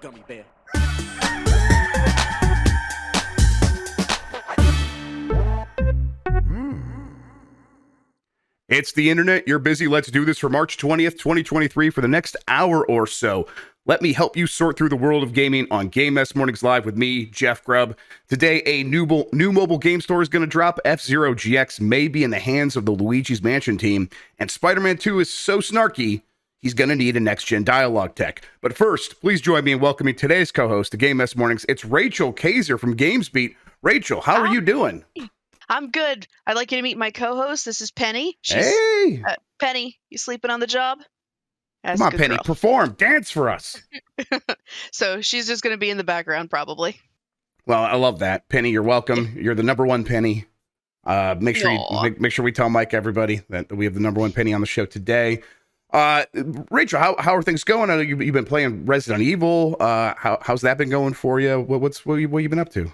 gummy bear. It's the internet. You're busy. Let's do this for March 20th, 2023 for the next hour or so. Let me help you sort through the world of gaming on Game Mess Mornings Live with me, Jeff Grubb. Today, a new mobile game store is going to drop. F-Zero GX may be in the hands of the Luigi's Mansion team. And Spider-Man 2 is so snarky, he's going to need a next-gen dialogue tech. But first, please join me in welcoming today's co-host to Game Mess Mornings. It's Rachel Kaser from GamesBeat. Rachel, how are you doing? I'm good. I'd like you to meet my co-host. This is Penny. Hey! Penny, you sleeping on the job? That's Come on, a good Penny, girl. perform. Dance for us. So she's just going to be in the background, probably. Well, I love that. Penny, you're welcome. You're the number one Penny. Make sure make sure we tell Mike, everybody, that we have the number one Penny on the show today. Rachel, how are things going? I know you've been playing Resident Evil. How's that been going for you? What you been up to?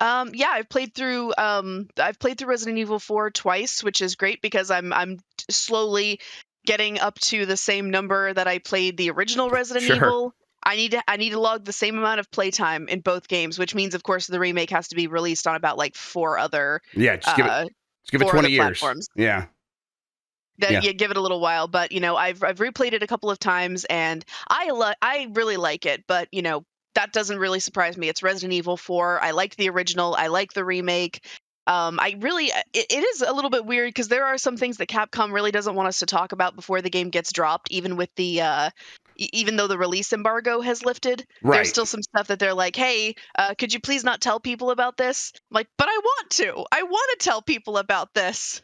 Yeah, I've played through Resident Evil 4 twice, which is great because I'm slowly getting up to the same number that I played the original Resident Evil. I need to log the same amount of playtime in both games, which means, of course, the remake has to be released on about like 4 other just give it 20 years. Platforms. Yeah, give it a little while, but I've replayed it a couple of times and I really like it, but that doesn't really surprise me. It's Resident Evil 4. I like the original. I like the remake. It is a little bit weird because there are some things that Capcom really doesn't want us to talk about before the game gets dropped, even with the even though the release embargo has lifted. Right. There's still some stuff that they're like, hey, could you please not tell people about this? I'm like, but I want to tell people about this.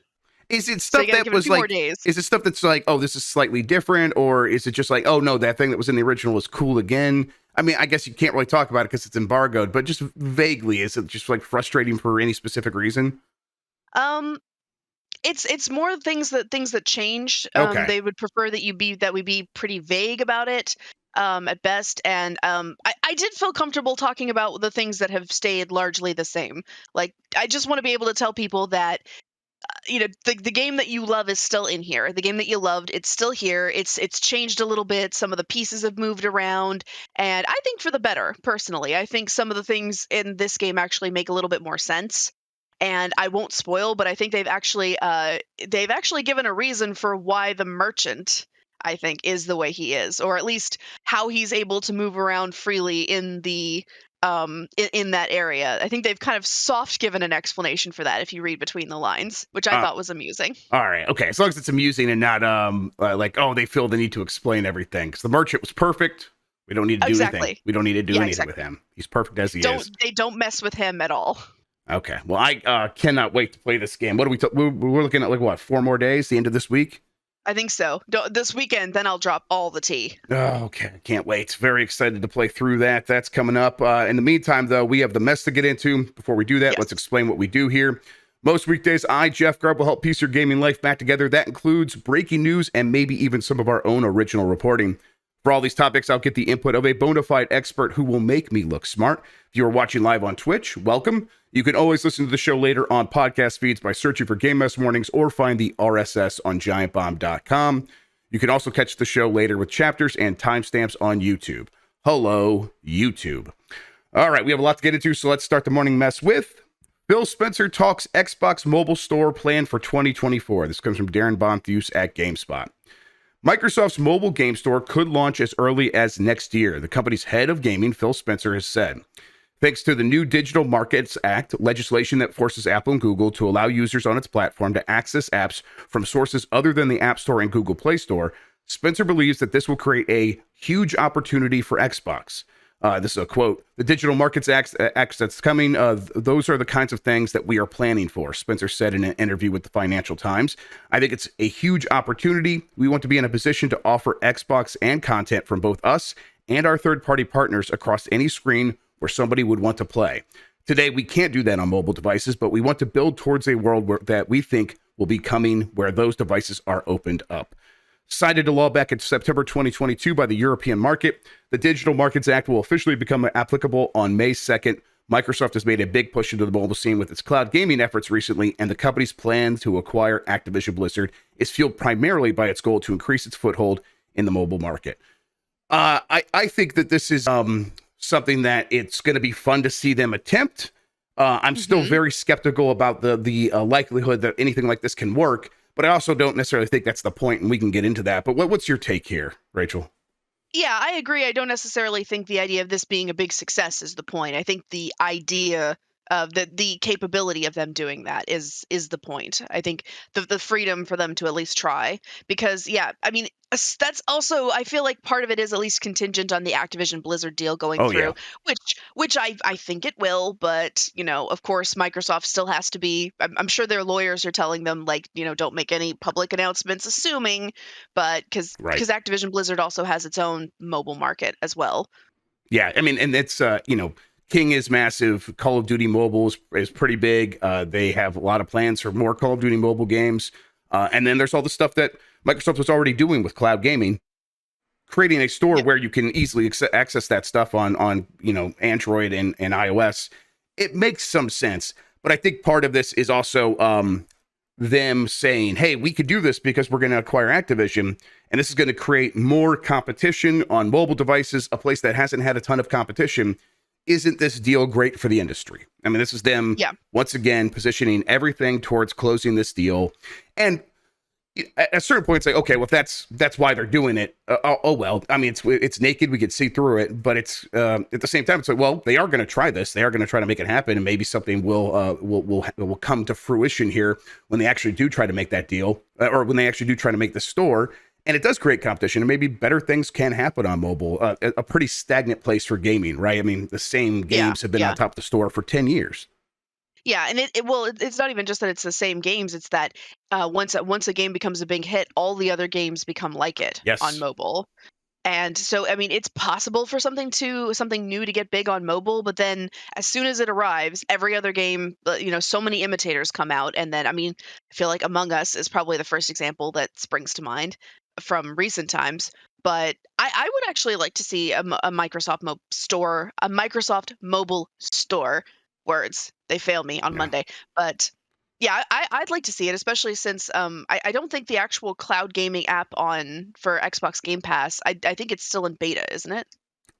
Is it stuff that was like, is it stuff that's like, oh, this is slightly different? Or is it just like, oh no, that thing that was in the original was cool again? I mean, I guess you can't really talk about it because it's embargoed, but just vaguely, is it just like frustrating for any specific reason? It's more things that changed. Okay. They would prefer that we be pretty vague about it, at best. And I did feel comfortable talking about the things that have stayed largely the same. Like, I just want to be able to tell people that the game that you love is still in here. The game that you loved, it's still here. It's changed a little bit. Some of the pieces have moved around, and I think for the better, personally. I think some of the things in this game actually make a little bit more sense. And I won't spoil, but I think they've actually given a reason for why the merchant, I think, is the way he is, or at least how he's able to move around freely in the in that area. I think they've kind of soft given an explanation for that if you read between the lines, which I thought was amusing. All right, okay, as long as it's amusing and not like, oh, they feel the need to explain everything, because the merchant was perfect. We don't need to do anything. We don't need to do anything with him. He's perfect as he is. They don't mess with him at all. Okay, well, I cannot wait to play this game. What are we're looking at, like, what, 4 more days, the end of this week? I think so. This weekend, then I'll drop all the tea. Oh, okay. Can't wait. Very excited to play through that. That's coming up. In the meantime, though, we have the mess to get into. Before we do that, Let's explain what we do here. Most weekdays, I, Jeff Grubb, will help piece your gaming life back together. That includes breaking news and maybe even some of our own original reporting. For all these topics, I'll get the input of a bona fide expert who will make me look smart. If you are watching live on Twitch, welcome. You can always listen to the show later on podcast feeds by searching for Game Mess Mornings or find the RSS on giantbomb.com. You can also catch the show later with chapters and timestamps on YouTube. Hello, YouTube. All right, we have a lot to get into, so let's start the morning mess with Phil Spencer talks Xbox mobile store plan for 2024. This comes from Darren Bonthus at GameSpot. Microsoft's mobile game store could launch as early as next year, the company's head of gaming, Phil Spencer, has said. Thanks to the new Digital Markets Act, legislation that forces Apple and Google to allow users on its platform to access apps from sources other than the App Store and Google Play Store, Spencer believes that this will create a huge opportunity for Xbox. This is a quote. The Digital Markets Act that's coming, those are the kinds of things that we are planning for, Spencer said in an interview with the Financial Times. I think it's a huge opportunity. We want to be in a position to offer Xbox and content from both us and our third-party partners across any screen where somebody would want to play. Today, we can't do that on mobile devices, but we want to build towards a world that we think will be coming where those devices are opened up. Signed into law back in September 2022 by the European market, the Digital Markets Act will officially become applicable on May 2nd. Microsoft has made a big push into the mobile scene with its cloud gaming efforts recently, and the company's plan to acquire Activision Blizzard is fueled primarily by its goal to increase its foothold in the mobile market. I think that this is something that it's going to be fun to see them attempt. I'm still Mm-hmm. very skeptical about the likelihood that anything like this can work, but I also don't necessarily think that's the point, and we can get into that. But what's your take here, Rachel? Yeah, I agree. I don't necessarily think the idea of this being a big success is the point. I think the idea of the capability of them doing that is the point. I think the freedom for them to at least try, because yeah, I mean that's also, I feel like part of it is at least contingent on the Activision Blizzard deal going Oh yeah, through, which I think it will, but of course Microsoft still has to be. I'm sure their lawyers are telling them, like, don't make any public announcements, assuming, but right. because Activision Blizzard also has its own mobile market as well. Yeah, I mean, and it's King is massive. Call of Duty Mobile is pretty big. They have a lot of plans for more Call of Duty mobile games, and then there's all the stuff that Microsoft was already doing with cloud gaming, creating a store Yeah, where you can easily access that stuff on Android and iOS. It makes some sense, but I think part of this is also them saying, hey, we could do this because we're going to acquire Activision, and this is going to create more competition on mobile devices, a place that hasn't had a ton of competition. Isn't this deal great for the industry? I mean, this is them yeah, once again positioning everything towards closing this deal. And at a certain point, it's like, okay, well, if that's why they're doing it. Oh well, I mean, it's naked, we can see through it, but it's at the same time, it's like, well, they are going to try this, they are going to try to make it happen, and maybe something will come to fruition here when they actually do try to make that deal, or when they actually do try to make the store, and it does create competition, and maybe better things can happen on mobile. A pretty stagnant place for gaming, right? I mean, the same yeah, games have been on yeah. top of the store for 10 years. Yeah, and it's not even just that it's the same games. It's that once a game becomes a big hit, all the other games become like it on Yes. mobile. And so, I mean, it's possible for something new to get big on mobile, but then as soon as it arrives, every other game, so many imitators come out, and then, I mean, I feel like Among Us is probably the first example that springs to mind from recent times. But I would actually like to see a Microsoft mobile store. Words, they fail me on Yeah. Monday, but yeah, I'd like to see it, especially since I don't think the actual cloud gaming app on for Xbox Game Pass, I think it's still in beta, isn't it?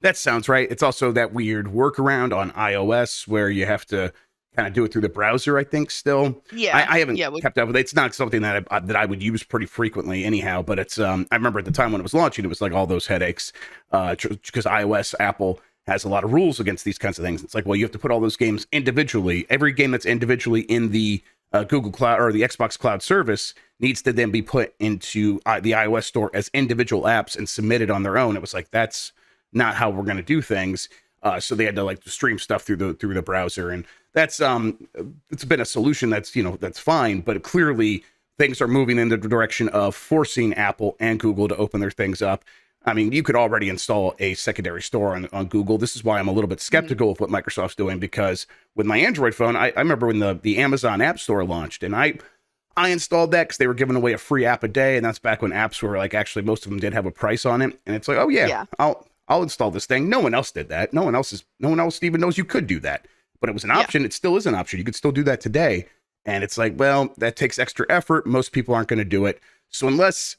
That sounds right. It's also that weird workaround on iOS where you have to kind of do it through the browser, I think, still. Yeah, I haven't yeah, kept up with it. It's not something that I would use pretty frequently anyhow, but it's I remember at the time when it was launching, it was like all those headaches because iOS, Apple has a lot of rules against these kinds of things. It's like, well, you have to put all those games individually. Every game that's individually in the Google Cloud or the Xbox Cloud service needs to then be put into the iOS store as individual apps and submitted on their own. It was like, that's not how we're going to do things. So they had to like stream stuff through the browser, and that's it's been a solution that's fine, but clearly things are moving in the direction of forcing Apple and Google to open their things up. I mean, you could already install a secondary store on Google. This is why I'm a little bit mhm, skeptical of what Microsoft's doing, because with my Android phone, I remember when the Amazon App Store launched, and I installed that because they were giving away a free app a day, and that's back when apps were like, actually most of them did have a price on it, and it's like, oh yeah, yeah, I'll install this thing. No one else did that. No one else even knows you could do that. But it was an yeah, option. It still is an option. You could still do that today. And it's like, well, that takes extra effort. Most people aren't going to do it. So unless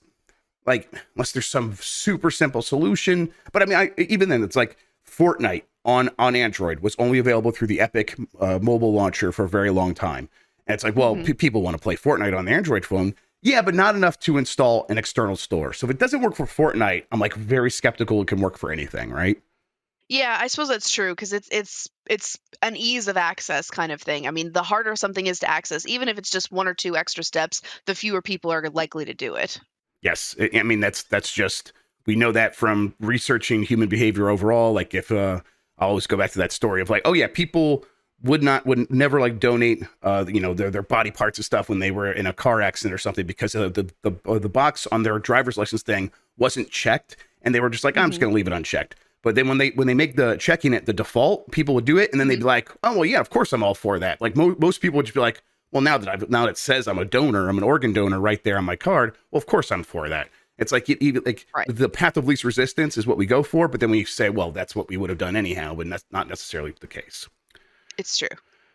there's some super simple solution, but I mean, even then, it's like Fortnite on Android was only available through the Epic mobile launcher for a very long time. And it's like, well, hmm people want to play Fortnite on the Android phone. Yeah, but not enough to install an external store. So if it doesn't work for Fortnite, I'm like very skeptical it can work for anything, right? yeah. I suppose that's true because it's an ease of access kind of thing. I mean, the harder something is to access, even if it's just one or two extra steps, the fewer people are likely to do it. Yes, I mean that's just, we know that from researching human behavior overall. Like if I always go back to that story of like, oh yeah, people would never like donate their body parts and stuff when they were in a car accident or something because the box on their driver's license thing wasn't checked, and they were just like, I'm just Hmm gonna leave it unchecked. But then when they make the checking it the default, people would do it, and then they'd hmm be like, oh well, yeah, of course I'm all for that. Like most people would just be like, well, now that it says I'm a donor, I'm an organ donor right there on my card. Well, of course I'm for that. It's like even like Right. the path of least resistance is what we go for, but then we say, well, that's what we would have done anyhow, but that's not necessarily the case. It's true.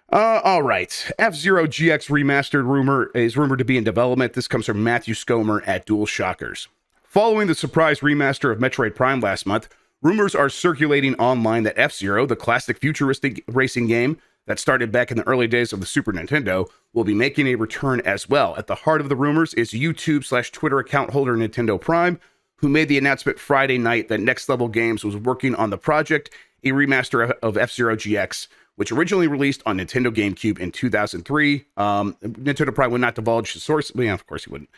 All right. F-Zero GX Remastered rumor is rumored to be in development. This comes from Matthew Scomer at Dual Shockers. Following the surprise remaster of Metroid Prime last month, rumors are circulating online that F-Zero, the classic futuristic racing game that started back in the early days of the Super Nintendo, will be making a return as well. At the heart of the rumors is YouTube/Twitter account holder Nintendo Prime, who made the announcement Friday night that Next Level Games was working on the project, a remaster of F-Zero GX, which originally released on Nintendo GameCube in 2003. Nintendo Prime would not divulge the source. Well, yeah, of course he wouldn't.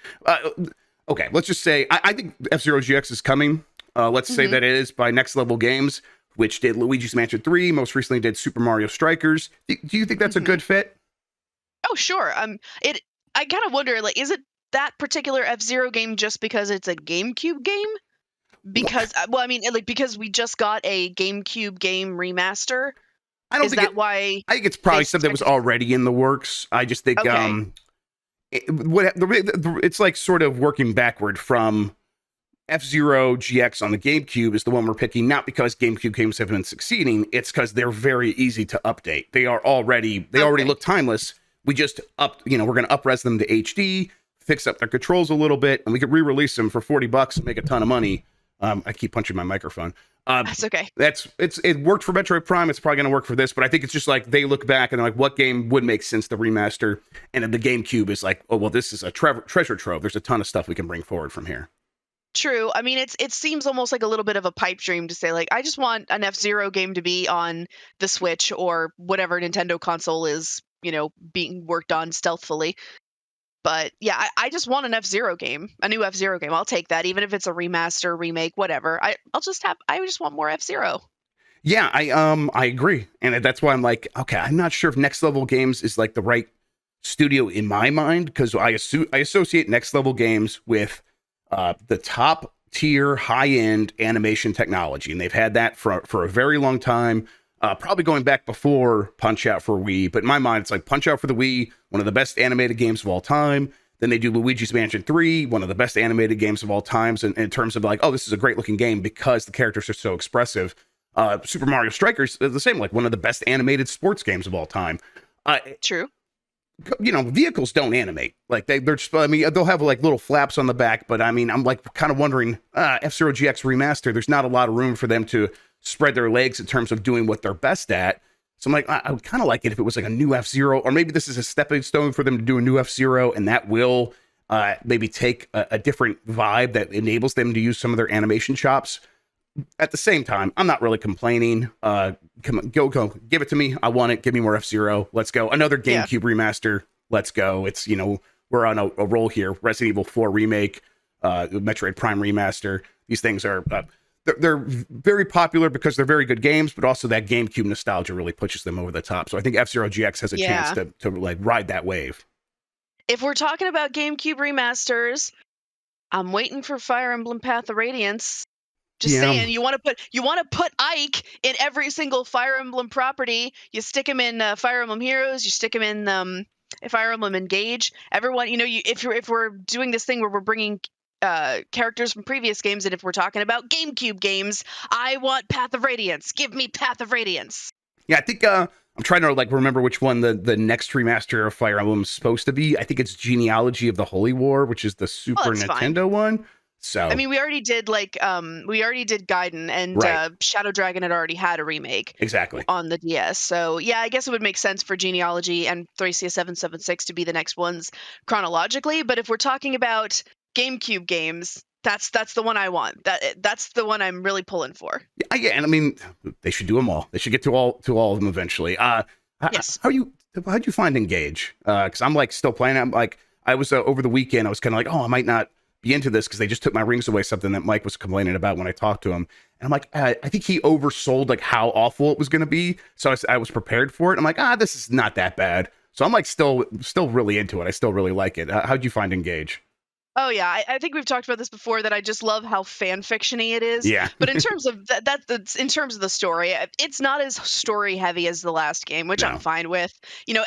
Okay, let's just say I think F-Zero GX is coming. Let's say that it is by Next Level Games, which did Luigi's Mansion 3, most recently did Super Mario Strikers. Do you think that's a good fit? Oh, sure. I kind of wonder, like, is it that particular F-Zero game just because it's a GameCube game? Because, well, I mean, like, because we just got a GameCube game remaster. I don't Is think that why? I think it's probably something that was already in the works. I just think Okay. it's like sort of working backward from F-Zero GX on the GameCube is the one we're picking, not because GameCube games have been succeeding. It's because they're very easy to update. They already look timeless. We just we're going to up-res them to HD, fix up their controls a little bit, and we could re-release them for $40 and make a ton of money. I keep punching my microphone. That's okay. It worked for Metroid Prime. It's probably going to work for this, but I think it's just like they look back and they're like, what game would make sense to remaster? And then the GameCube is like, oh, well, this is a treasure trove. There's a ton of stuff we can bring forward from here. True. I mean, it seems almost like a little bit of a pipe dream to say, like, I just want an F-Zero game to be on the Switch or whatever Nintendo console is, being worked on stealthily. But yeah, I just want an F-Zero game, a new F-Zero game. I'll take that, even if it's a remaster, remake, whatever. I just want more F-Zero. Yeah, I agree, and that's why I'm like, okay, I'm not sure if Next Level Games is like the right studio in my mind, because I associate Next Level Games with the top tier, high end animation technology, and they've had that for a very long time. Probably going back before Punch Out for Wii, but in my mind, it's like Punch Out for the Wii, one of the best animated games of all time. Then they do Luigi's Mansion 3, one of the best animated games of all times, in terms of like, oh, this is a great looking game because the characters are so expressive. Super Mario Strikers is the same, like one of the best animated sports games of all time. True. Vehicles don't animate. Like they're just, I mean, they'll have like little flaps on the back, but I mean, I'm like kind of wondering, F-Zero GX Remaster, there's not a lot of room for them to spread their legs in terms of doing what they're best at. So I'm like, I would kind of like it if it was like a new F-Zero, or maybe this is a stepping stone for them to do a new F-Zero, and that will maybe take a different vibe that enables them to use some of their animation chops. At the same time, I'm not really complaining. Come on, go, give it to me. I want it. Give me more F-Zero. Let's go. Another GameCube remaster. Let's go. It's, we're on a roll here. Resident Evil 4 remake, Metroid Prime remaster. These things are, they're very popular because they're very good games, but also that GameCube nostalgia really pushes them over the top. So I think F-Zero GX has a chance to like ride that wave. If we're talking about GameCube remasters, I'm waiting for Fire Emblem Path of Radiance. Just saying, you want to put Ike in every single Fire Emblem property. You stick him in Fire Emblem Heroes. You stick him in Fire Emblem Engage. Everyone, if we're doing this thing where we're bringing characters from previous games, and if we're talking about GameCube games, I want Path of Radiance. Give me Path of Radiance. Yeah, I think I'm trying to like remember which one the next remaster of Fire Emblem is supposed to be. I think it's Genealogy of the Holy War, which is the Super Nintendo one. So I mean, we already did Gaiden, and Shadow Dragon had already had a remake exactly on the DS. So yeah, I guess it would make sense for Genealogy and Thracia 776 to be the next ones chronologically. But if we're talking about GameCube games, that's the one I want. That's the one I'm really pulling for. Yeah, and I mean, they should do them all. They should get to all of them eventually. Yes. How'd you find Engage? Because I'm like still playing. I'm like, I was over the weekend. I was kind of like, oh, I might not be into this because they just took my rings away. Something that Mike was complaining about when I talked to him, and I'm like, I think he oversold like how awful it was going to be. So I was prepared for it. I'm like, this is not that bad. So I'm like still really into it. I still really like it. How'd you find Engage? Oh yeah, I think we've talked about this before, that I just love how fan fiction-y it is. Yeah. But in terms of that's in terms of the story, it's not as story heavy as the last game, which I'm fine with.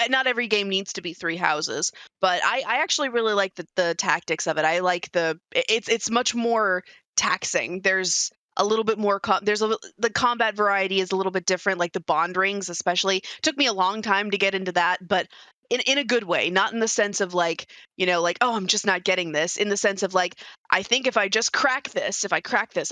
Not every game needs to be three houses, but I actually really like the tactics of it. I like it's much more taxing. There's a little bit more the combat variety is a little bit different, like the bond rings especially. Took me a long time to get into that, but in a good way, not in the sense of like, like, oh, I'm just not getting this, in the sense of like, I think if I crack this,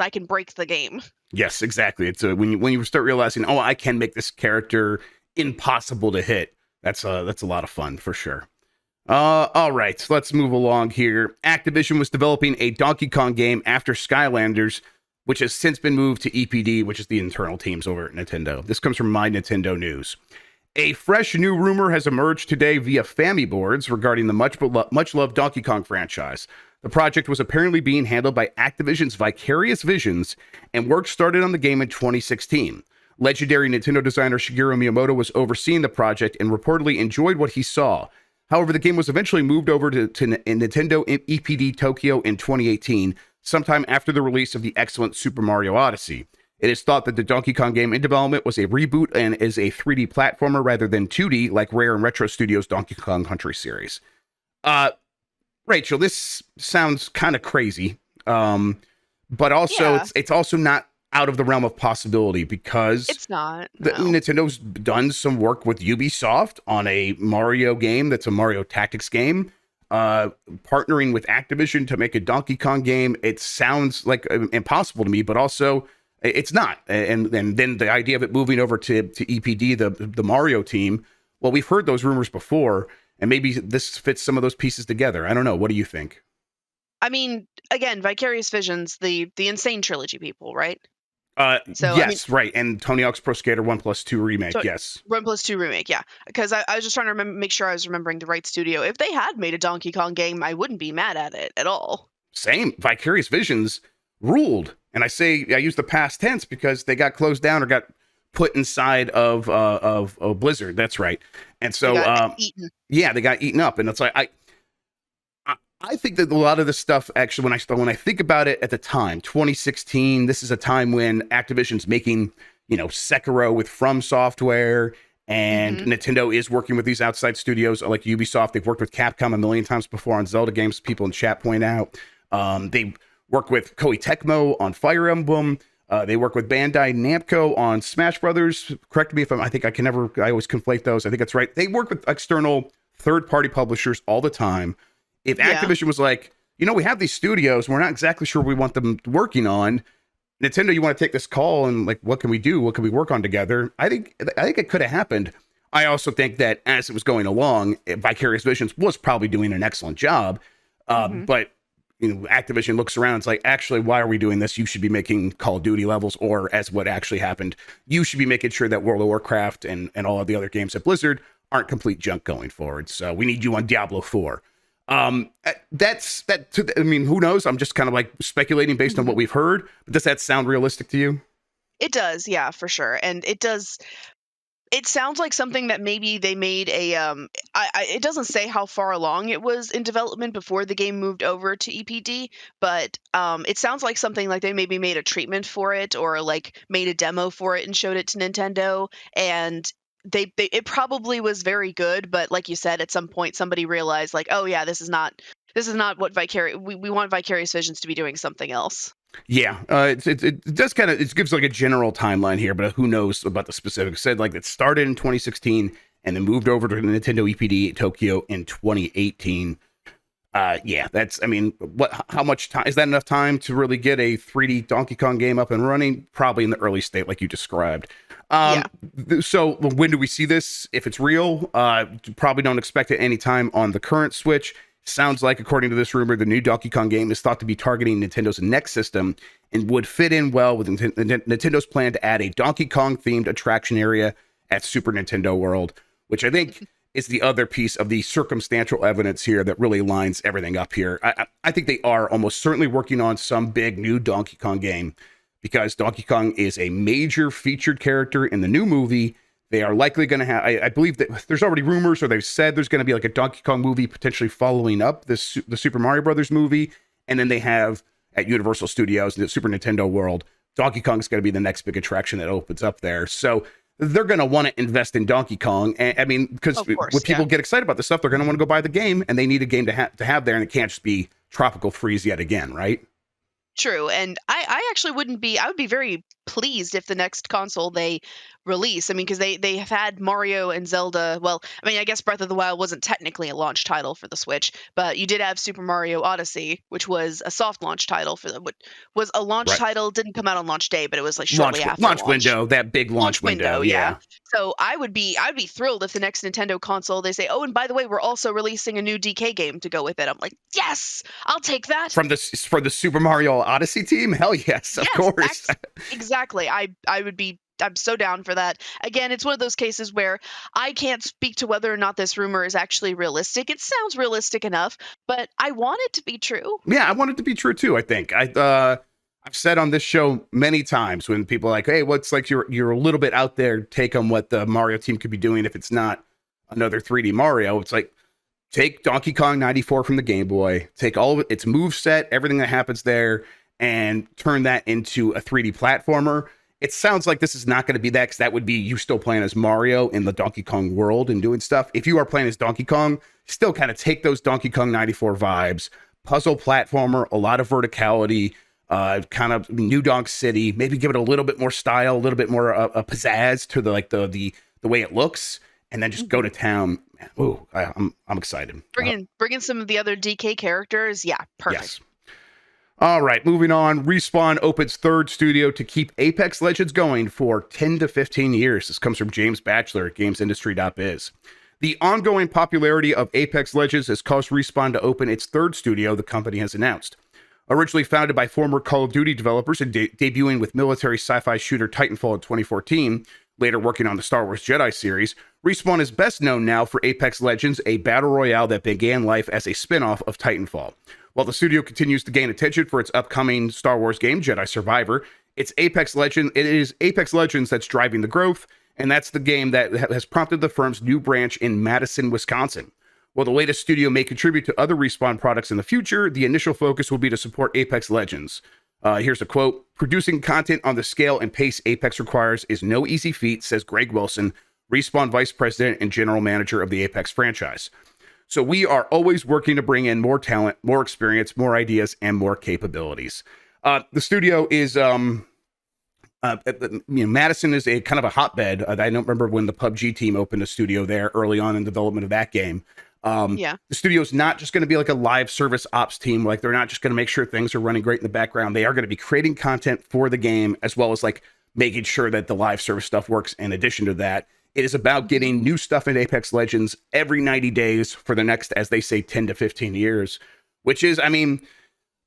I can break the game. Yes, exactly. It's when you start realizing, oh, I can make this character impossible to hit. That's a lot of fun for sure. All right, let's move along here. Activision was developing a Donkey Kong game after Skylanders, which has since been moved to EPD, which is the internal teams over at Nintendo. This comes from My Nintendo News. A fresh new rumor has emerged today via Fammy boards regarding the much-loved Donkey Kong franchise. The project was apparently being handled by Activision's Vicarious Visions, and work started on the game in 2016. Legendary Nintendo designer Shigeru Miyamoto was overseeing the project and reportedly enjoyed what he saw. However, the game was eventually moved over to Nintendo EPD Tokyo in 2018, sometime after the release of the excellent Super Mario Odyssey. It is thought that the Donkey Kong game in development was a reboot and is a 3D platformer rather than 2D like Rare and Retro Studios' Donkey Kong Country series. Rachel, this sounds kind of crazy, but also it's also not out of the realm of possibility because it's not. Nintendo's done some work with Ubisoft on a Mario game that's a Mario Tactics game. Partnering with Activision to make a Donkey Kong game, it sounds like impossible to me, but also it's not. And then the idea of it moving over to EPD, the Mario team, well, we've heard those rumors before, and maybe this fits some of those pieces together. I don't know. What do you think? I mean, again, Vicarious Visions, the Insane Trilogy people, right? Yes, right. And Tony Hawk's Pro Skater 1+2 remake, yes. 1+2 remake, yeah. Because I was just trying to make sure I was remembering the right studio. If they had made a Donkey Kong game, I wouldn't be mad at it at all. Same. Vicarious Visions ruled. And I use the past tense because they got closed down or got put inside of Blizzard. That's right. And so, they got eaten up. And it's like, I think that a lot of this stuff, actually, when I think about it at the time, 2016, this is a time when Activision's making, Sekiro with From Software, and Nintendo is working with these outside studios like Ubisoft. They've worked with Capcom a million times before on Zelda games, people in chat point out. They work with Koei Tecmo on Fire Emblem. They work with Bandai Namco on Smash Brothers. Correct me if I always conflate those. I think that's right. They work with external third-party publishers all the time. If Activision was like, we have these studios, we're not exactly sure we want them working on. Nintendo, you want to take this call and like, what can we do? What can we work on together? I think it could have happened. I also think that as it was going along, Vicarious Visions was probably doing an excellent job. But Activision looks around and it's like, actually, why are we doing this? You should be making Call of Duty levels, or as what actually happened, you should be making sure that World of Warcraft and all of the other games at Blizzard aren't complete junk going forward. So we need you on Diablo 4. Who knows? I'm just kind of like speculating based on what we've heard. But does that sound realistic to you? It does, yeah, for sure. And it does. It sounds like something that maybe they made it doesn't say how far along it was in development before the game moved over to EPD, but it sounds like something like they maybe made a treatment for it or like made a demo for it and showed it to Nintendo, and it probably was very good, but like you said, at some point somebody realized like, oh yeah, this is not what we want Vicarious Visions to be doing something else. Yeah, it does kind of, it gives like a general timeline here, but who knows about the specifics. Said like it started in 2016 and then moved over to Nintendo EPD Tokyo in 2018. How much time is that? Enough time to really get a 3D Donkey Kong game up and running? Probably in the early state, like you described. So when do we see this? If it's real, probably don't expect it anytime on the current Switch. Sounds like, according to this rumor, the new Donkey Kong game is thought to be targeting Nintendo's next system and would fit in well with Nintendo's plan to add a Donkey Kong themed attraction area at Super Nintendo World, which I think is the other piece of the circumstantial evidence here that really lines everything up here. I think they are almost certainly working on some big new Donkey Kong game, because Donkey Kong is a major featured character in the new movie. They are likely going to have, I believe that there's already rumors, or they've said there's going to be like a Donkey Kong movie potentially following up the Super Mario Brothers movie. And then they have at Universal Studios, the Super Nintendo World, Donkey Kong is going to be the next big attraction that opens up there. So they're going to want to invest in Donkey Kong. And, I mean, because when people get excited about this stuff, they're going to want to go buy the game, and they need a game to have there. And it can't just be Tropical Freeze yet again, right? True. And I actually wouldn't be. I would be very pleased if the next console they release. I mean, because they have had Mario and Zelda. Well, I mean, I guess Breath of the Wild wasn't technically a launch title for the Switch, but you did have Super Mario Odyssey, which was a soft launch title for the. Was a launch Right. title. Didn't come out on launch day, but it was like shortly after Launch window, that big launch window. Yeah. So I'd be thrilled if the next Nintendo console they say, oh, and by the way, we're also releasing a new DK game to go with it. I'm like, yes, I'll take that. For the Super Mario Odyssey team, hell yes, of course. Exactly. I'm so down for that. Again, it's one of those cases where I can't speak to whether or not this rumor is actually realistic. It sounds realistic enough, but I want it to be true. Yeah, I want it to be true too. I think I've said on this show many times when people are like, hey, what's like you're a little bit out there take on what the Mario team could be doing if it's not another 3D Mario. It's like, take Donkey Kong 94 from the Game Boy, take all of its moveset, everything that happens there, and turn that into a 3D platformer. It sounds like this is not going to be that, because that would be you still playing as Mario in the Donkey Kong world and doing stuff. If you are playing as Donkey Kong, still kind of take those Donkey Kong 94 vibes, puzzle platformer, a lot of verticality, kind of New Donk City, maybe give it a little bit more style, a little bit more pizzazz to the way it looks, and then just go to town. Ooh, I'm excited. Bring in some of the other DK characters. Yeah, perfect. Yes. All right, moving on. Respawn opens third studio to keep Apex Legends going for 10 to 15 years. This comes from James Batchelor at GamesIndustry.biz. The ongoing popularity of Apex Legends has caused Respawn to open its third studio, the company has announced. Originally founded by former Call of Duty developers and debuting with military sci-fi shooter Titanfall in 2014, later working on the Star Wars Jedi series, Respawn is best known now for Apex Legends, a battle royale that began life as a spin-off of Titanfall. While the studio continues to gain attention for its upcoming Star Wars game, Jedi Survivor, it is Apex Legends that's driving the growth, and that's the game that has prompted the firm's new branch in Madison, Wisconsin. While the latest studio may contribute to other Respawn products in the future, the initial focus will be to support Apex Legends. Here's a quote: "Producing content on the scale and pace Apex requires is no easy feat," says Greg Wilson, Respawn Vice President and General Manager of the Apex franchise. So we are always working to bring in more talent, more experience, more ideas, and more capabilities. The studio is, Madison is a kind of a hotbed. I don't remember when the PUBG team opened a studio there early on in development of that game. The studio is not just going to be like a live service ops team. Like, they're not just going to make sure things are running great in the background. They are going to be creating content for the game, as well as like making sure that the live service stuff works. In addition to that, it is about getting new stuff in Apex Legends every 90 days for the next, as they say, 10 to 15 years, which is, I mean,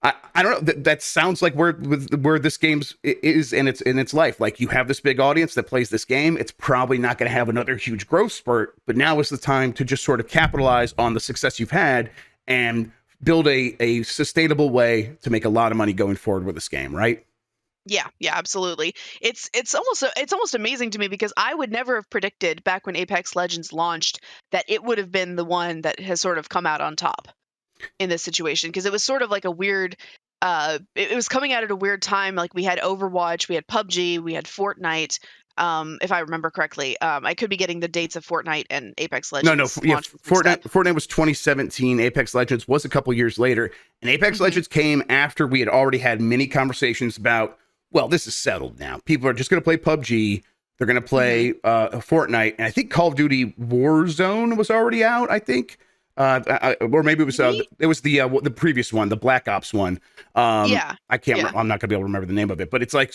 I don't know. That sounds like where this game is in its life. Like, you have this big audience that plays this game. It's probably not going to have another huge growth spurt, but now is the time to just sort of capitalize on the success you've had and build a sustainable way to make a lot of money going forward with this game, right? Yeah, absolutely. It's almost amazing to me, because I would never have predicted back when Apex Legends launched that it would have been the one that has sort of come out on top in this situation, because it was sort of like a weird it was coming out at a weird time. Like, we had Overwatch, we had PUBG, we had Fortnite, if I remember correctly. I could be getting the dates of Fortnite and Apex Legends. Fortnite was 2017. Apex Legends was a couple years later, and Apex Legends came after we had already had many conversations about, well, this is settled now. People are just going to play PUBG. They're going to play Fortnite, and I think Call of Duty Warzone was already out, I think. Or maybe it was the previous one, the Black Ops one. I can't. Yeah. I'm not gonna be able to remember the name of it, but it's like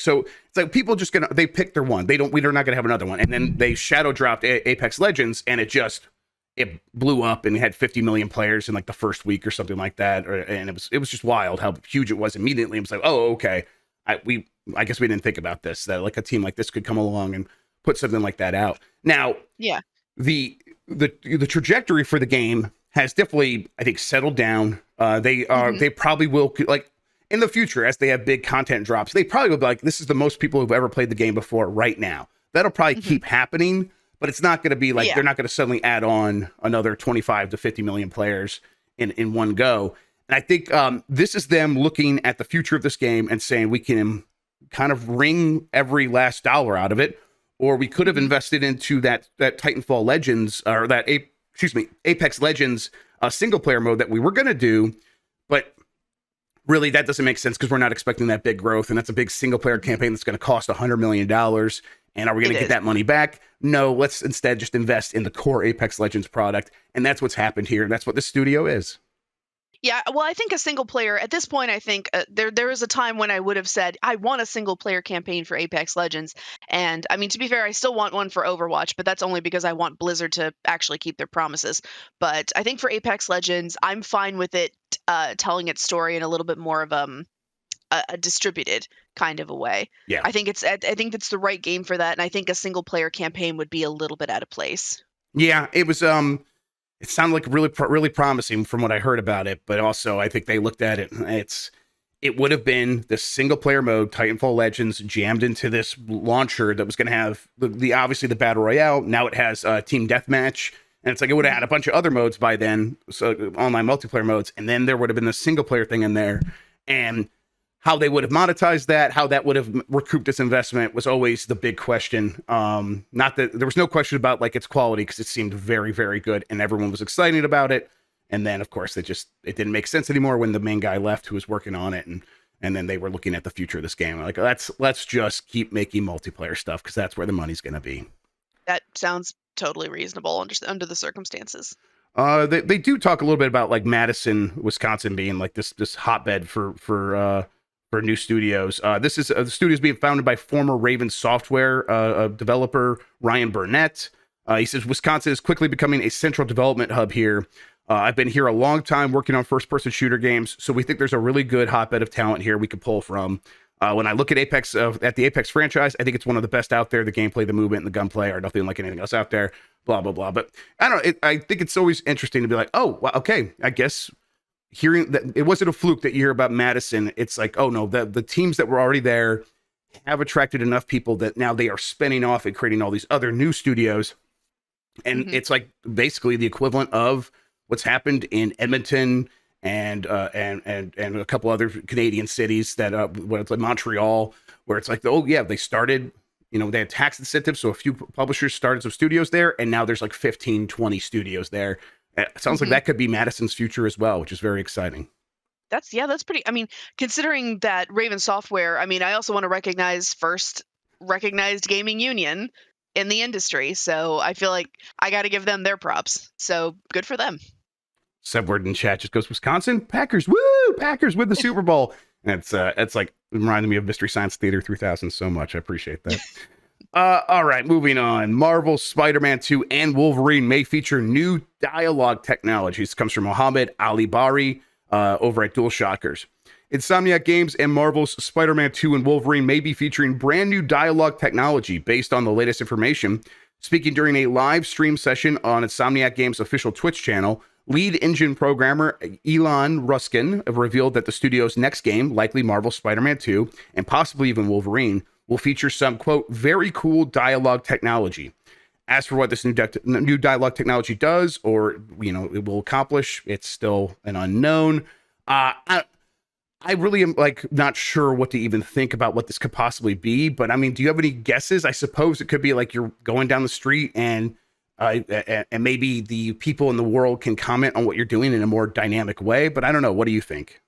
people just they pick their one. We're not gonna have another one, and then they shadow dropped Apex Legends, and it blew up and had 50 million players in like the first week or something like that, and it was just wild how huge it was immediately. It was like, oh, okay, I guess we didn't think about this, that like a team like this could come along and put something like that out. Now, the trajectory for the game has definitely, I think, settled down. They probably will, like, in the future, as they have big content drops, they probably will be like, this is the most people who've ever played the game before right now. That'll probably keep happening, but it's not going to be like, they're not going to suddenly add on another 25 to 50 million players in one go. And I think this is them looking at the future of this game and saying, we can kind of wring every last dollar out of it, or we could have invested into that Titanfall Legends, or that Apex Legends single player mode that we were going to do, but really that doesn't make sense because we're not expecting that big growth, and that's a big single player campaign that's going to cost $100 million. And are we going to get that money back? No, let's instead just invest in the core Apex Legends product. And that's what's happened here. And that's what the studio is. Yeah, well, I think a single player at this point, I think there is a time when I would have said I want a single player campaign for Apex Legends, and I mean, to be fair, I still want one for Overwatch, but that's only because I want Blizzard to actually keep their promises. But I think for Apex Legends, I'm fine with it telling its story in a little bit more of a distributed kind of a way. Yeah, I think it's the right game for that, and I think a single player campaign would be a little bit out of place. Yeah, it was it sounded like really promising from what I heard about it, but also I think they looked at it. It would have been the single player mode, Titanfall Legends, jammed into this launcher that was going to have the obviously the battle royale. Now it has team deathmatch, and it's like it would have had a bunch of other modes by then, so online multiplayer modes, and then there would have been the single player thing in there, and how they would have monetized that, how that would have recouped this investment was always the big question. Not that there was no question about like its quality because it seemed very, very good and everyone was excited about it. And then of course it didn't make sense anymore when the main guy left who was working on it. And then they were looking at the future of this game. Like let's just keep making multiplayer stuff because that's where the money's going to be. That sounds totally reasonable under the circumstances. They do talk a little bit about like Madison, Wisconsin being like this hotbed for new studios. This is the studio is being founded by former Raven Software developer Ryan Burnett. He says Wisconsin is quickly becoming a central development hub here. I've been here a long time working on first-person shooter games, so we think there's a really good hotbed of talent here we could pull from. When I look at the Apex franchise, I think it's one of the best out there. The gameplay, the movement, and the gunplay are nothing like anything else out there. Blah blah blah. But I don't know. I think it's always interesting to be like, oh, well, okay, I guess. Hearing that it wasn't a fluke that you hear about Madison. It's like, oh no, the teams that were already there have attracted enough people that now they are spinning off and creating all these other new studios. And it's like basically the equivalent of what's happened in Edmonton and a couple other Canadian cities that where it's like Montreal, where it's like, oh yeah, they started, they had tax incentives. So a few publishers started some studios there, and now there's like 15, 20 studios there. It sounds like that could be Madison's future as well, which is very exciting. That's pretty. I mean, considering that Raven Software, I mean, I also want to recognize first recognized gaming union in the industry. So I feel like I got to give them their props. So good for them. Subword in chat just goes, Wisconsin Packers. Woo! Packers win the Super Bowl. And it's like reminding me of Mystery Science Theater 3000 so much. I appreciate that. All right, moving on. Marvel's Spider-Man 2 and Wolverine may feature new dialogue technologies. This comes from Mohammed Ali Bari over at DualShockers. Insomniac Games and Marvel's Spider-Man 2 and Wolverine may be featuring brand new dialogue technology based on the latest information. Speaking during a live stream session on Insomniac Games' official Twitch channel, lead engine programmer Elon Ruskin revealed that the studio's next game, likely Marvel's Spider-Man 2 and possibly even Wolverine, will feature some, quote, very cool dialogue technology. As for what this new dialogue technology does or, it will accomplish, it's still an unknown. I really am like not sure what to even think about what this could possibly be. But I mean, do you have any guesses? I suppose it could be like you're going down the street and maybe the people in the world can comment on what you're doing in a more dynamic way. But I don't know. What do you think?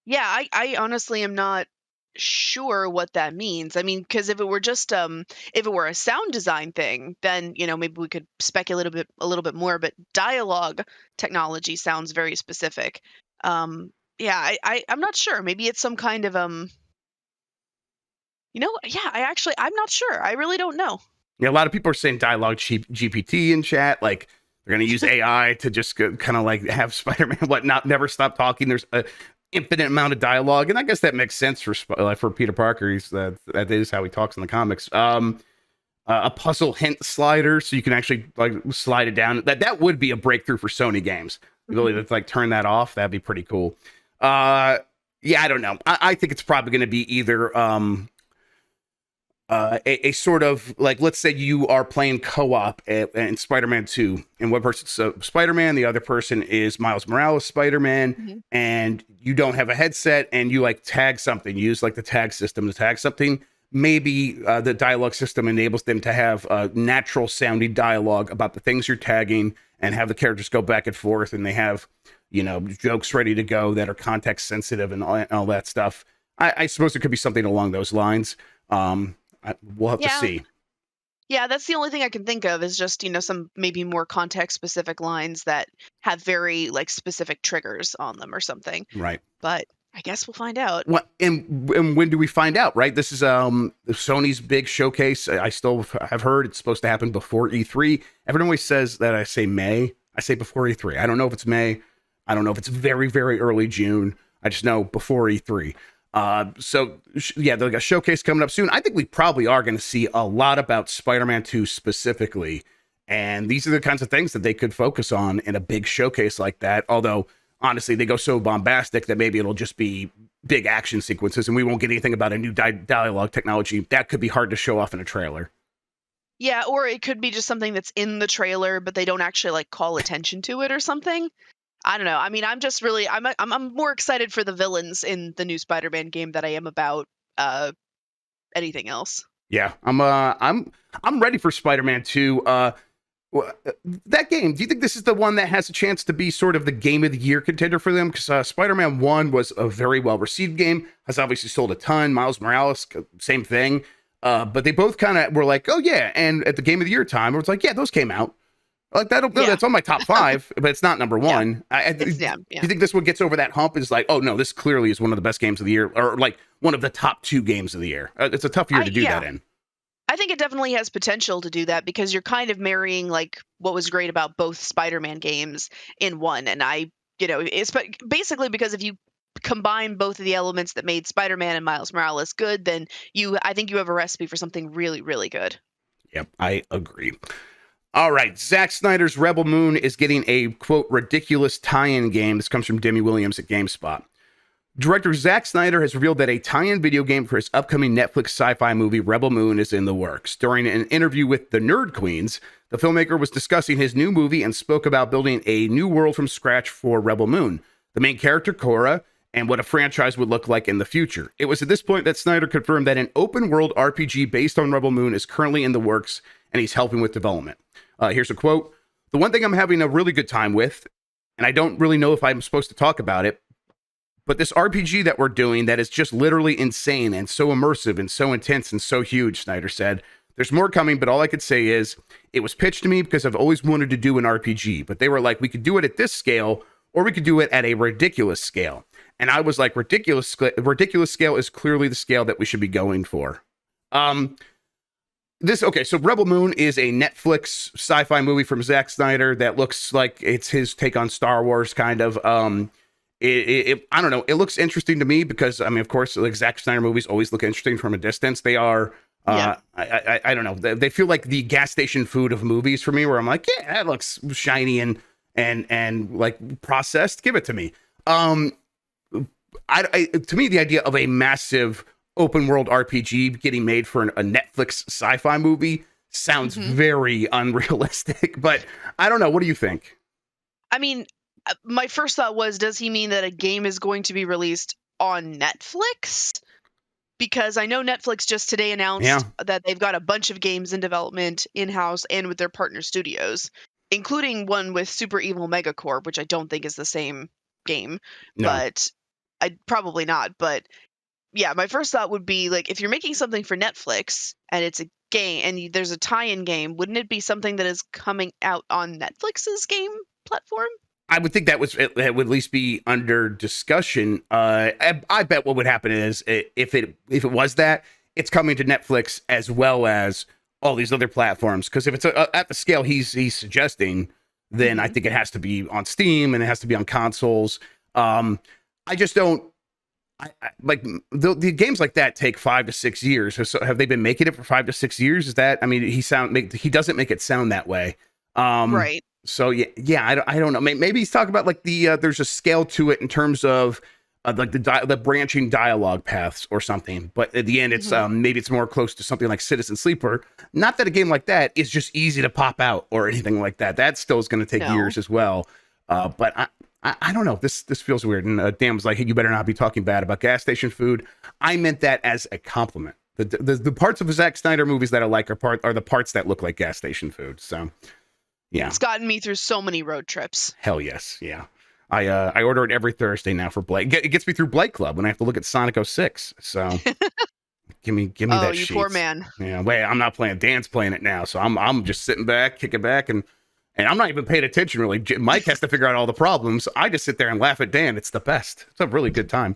Yeah, I honestly am not sure what that means. I mean, because if it were just if it were a sound design thing, then maybe we could speculate a little bit more. But dialogue technology sounds very specific. Yeah, I'm not sure. Maybe it's some kind of yeah. I'm not sure. I really don't know. Yeah, a lot of people are saying dialogue GPT in chat, like they're going to use AI to just kind of like have Spider-Man never stop talking. There's a infinite amount of dialogue, and I guess that makes sense for Peter Parker. That is how he talks in the comics. A puzzle hint slider, so you can actually like slide it down. That would be a breakthrough for Sony games. The ability to like turn that off, that'd be pretty cool. Yeah, I don't know. I think it's probably going to be either a sort of like, let's say you are playing co-op in Spider-Man 2, and one person's Spider-Man, the other person is Miles Morales Spider-Man, and you don't have a headset, and you like tag something, you use like the tag system to tag something. maybe the dialogue system enables them to have natural sounding dialogue about the things you're tagging and have the characters go back and forth, and they have, jokes ready to go that are context sensitive and all that stuff. I suppose it could be something along those lines. We'll have to see. Yeah, that's the only thing I can think of is just, some maybe more context specific lines that have very like specific triggers on them or something. Right. But I guess we'll find out. What and when do we find out, right? This is Sony's big showcase. I still have heard it's supposed to happen before E3. Everyone always says that I say May. I say before E3. I don't know if it's May. I don't know if it's very, very early June. I just know before E3. There's a showcase coming up soon. I think we probably are going to see a lot about Spider-Man 2 specifically. And these are the kinds of things that they could focus on in a big showcase like that. Although, honestly, they go so bombastic that maybe it'll just be big action sequences and we won't get anything about a new dialogue technology. That could be hard to show off in a trailer. Yeah, or it could be just something that's in the trailer, but they don't actually like call attention to it or something. I don't know. I mean, I'm just really, I'm more excited for the villains in the new Spider-Man game than I am about anything else. Yeah, I'm ready for Spider-Man 2. That game, do you think this is the one that has a chance to be sort of the game of the year contender for them? Because Spider-Man 1 was a very well-received game, has obviously sold a ton. Miles Morales, same thing. But they both kind of were like, oh yeah, and at the game of the year time, it was like, yeah, those came out. Like that's on my top 5, but it's not number 1. Do you think this one gets over that hump? Is like, oh no, this clearly is one of the best games of the year, or like one of the top 2 games of the year. It's a tough year to do that in. I think it definitely has potential to do that because you're kind of marrying like what was great about both Spider-Man games in one, and it's basically because if you combine both of the elements that made Spider-Man and Miles Morales good, then I think you have a recipe for something really, really good. Yep, I agree. All right, Zack Snyder's Rebel Moon is getting a, quote, ridiculous tie-in game. This comes from Demi Williams at GameSpot. Director Zack Snyder has revealed that a tie-in video game for his upcoming Netflix sci-fi movie Rebel Moon is in the works. During an interview with the Nerd Queens, the filmmaker was discussing his new movie and spoke about building a new world from scratch for Rebel Moon, the main character, Korra, and what a franchise would look like in the future. It was at this point that Snyder confirmed that an open-world RPG based on Rebel Moon is currently in the works, and he's helping with development. Here's a quote. "The one thing I'm having a really good time with, and I don't really know if I'm supposed to talk about it, but this RPG that we're doing that is just literally insane and so immersive and so intense and so huge," Snyder said. "There's more coming, but all I could say is it was pitched to me because I've always wanted to do an RPG, but they were like, we could do it at this scale or we could do it at a ridiculous scale. And I was like, ridiculous scale is clearly the scale that we should be going for." So Rebel Moon is a Netflix sci-fi movie from Zack Snyder that looks like it's his take on Star Wars, kind of. I don't know. It looks interesting to me because, I mean, of course, like Zack Snyder movies always look interesting from a distance. They are, I don't know. They feel like the gas station food of movies for me, where I'm like, yeah, that looks shiny and like processed. Give it to me. To me, the idea of a massive open world RPG getting made for a Netflix sci-fi movie sounds very unrealistic, but I don't know. What do you think? I mean, my first thought was, does he mean that a game is going to be released on Netflix? Because I know Netflix just today announced that they've got a bunch of games in development in-house and with their partner studios, including one with Super Evil Megacorp, which I don't think is the same game, but probably not. But yeah, my first thought would be like, if you're making something for Netflix and it's a game and there's a tie-in game, wouldn't it be something that is coming out on Netflix's game platform? I would think it would at least be under discussion. I bet what would happen is if it was that, it's coming to Netflix as well as all these other platforms. Because if it's at the scale he's suggesting, then I think it has to be on Steam and it has to be on consoles. I just don't. Like the games like that take 5 to 6 years. So have they been making it for 5 to 6 years? Is that? I mean, he doesn't make it sound that way. Right. So yeah, I don't know. Maybe he's talking about like there's a scale to it in terms of like the branching dialogue paths or something. But at the end, it's maybe it's more close to something like Citizen Sleeper. Not that a game like that is just easy to pop out or anything like that. That still is going to take years as well. But I don't know. This feels weird. And Dan was like, hey, you better not be talking bad about gas station food. I meant that as a compliment. The parts of the Zack Snyder movies that I like are the parts that look like gas station food. So, yeah. It's gotten me through so many road trips. Hell yes, yeah. I order it every Thursday now for Blake. It gets me through Blake Club when I have to look at Sonic 06. So give me Oh, that you sheets. poor man. Yeah, wait, I'm not playing. Dan's playing it now, so I'm just sitting back, kicking back, and I'm not even paying attention really. Mike has to figure out all the problems. I just sit there and laugh at Dan. It's the best. It's a really good time.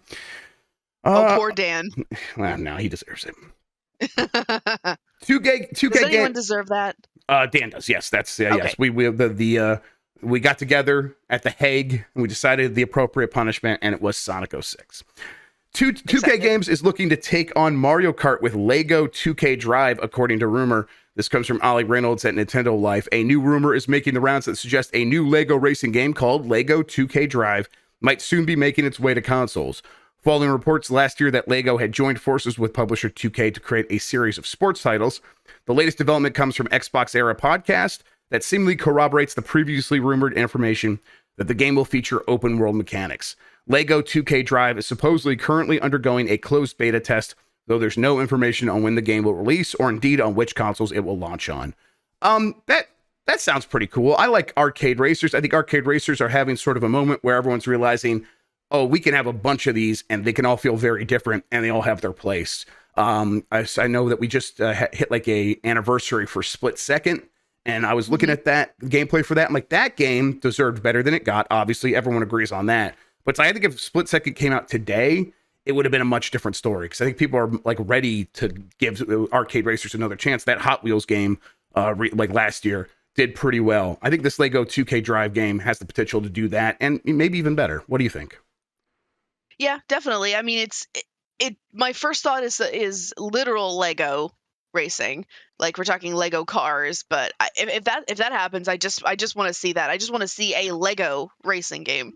Oh, poor Dan. Well, no, he deserves it. 2K Does anyone game. deserve that? Dan does. Yes, that's Okay. yes. We got together at The Hague and we decided the appropriate punishment, and it was Sonic 06. 2K Games is looking to take on Mario Kart with Lego 2K Drive, according to rumor. This comes from Ollie Reynolds at Nintendo Life. A new rumor is making the rounds that suggests a new Lego racing game called Lego 2K Drive might soon be making its way to consoles. Following reports last year that Lego had joined forces with publisher 2K to create a series of sports titles, the latest development comes from Xbox Era Podcast that seemingly corroborates the previously rumored information that the game will feature open world mechanics. Lego 2K Drive is supposedly currently undergoing a closed beta test, though there's no information on when the game will release or indeed on which consoles it will launch on. That sounds pretty cool. I like arcade racers. I think arcade racers are having sort of a moment where everyone's realizing, oh, we can have a bunch of these and they can all feel very different and they all have their place. I know that we just hit like a anniversary for Split Second, and I was looking at that gameplay for that. I'm like, that game deserved better than it got. Obviously, everyone agrees on that. But I think if Split Second came out today, it would have been a much different story, because I think people are like ready to give arcade racers another chance. That Hot Wheels game, like last year, did pretty well. I think this Lego 2K Drive game has the potential to do that, and maybe even better. What do you think? Yeah, definitely. I mean, my first thought is literal Lego racing. Like, we're talking Lego cars, but if that happens, I just want to see that. I just want to see a Lego racing game.